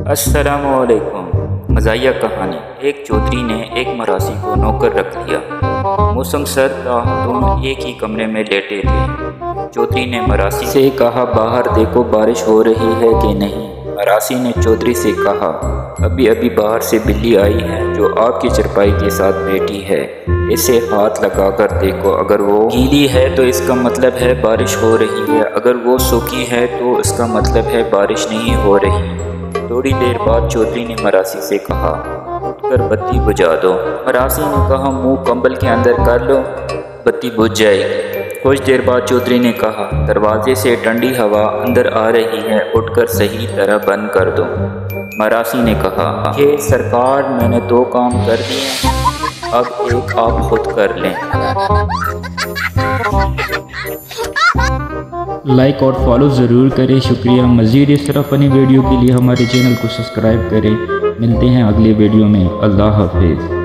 अस्सलामुअलैकुम। मज़ाहिया कहानी। एक चौधरी ने एक मरासी को नौकर रख लिया। मौसम सर्द था, दोनों एक ही कमरे में लेटे थे। चौधरी ने मरासी से कहा, बाहर देखो बारिश हो रही है कि नहीं। मरासी ने चौधरी से कहा, अभी अभी बाहर से बिल्ली आई है जो आपकी चारपाई के साथ बैठी है। इसे हाथ लगा कर देखो, अगर वो गीली है तो इसका मतलब है बारिश हो रही है, अगर वो सूखी है तो इसका मतलब है बारिश नहीं हो रही। थोड़ी देर बाद चौधरी ने मरासी से कहा, उठकर बत्ती बुझा दो। मरासी ने कहा, मुंह कंबल के अंदर कर लो, बत्ती बुझ जाएगी। कुछ देर बाद चौधरी ने कहा, दरवाजे से ठंडी हवा अंदर आ रही है, उठकर सही तरह बंद कर दो। मरासी ने कहा, ये सरकार, मैंने 2 काम कर दिए, अब एक आप खुद कर लें। लाइक और फॉलो ज़रूर करें, शुक्रिया। मज़ीद इस तरह फ़नी वीडियो के लिए हमारे चैनल को सब्सक्राइब करें। मिलते हैं अगले वीडियो में। अल्लाह हाफिज़।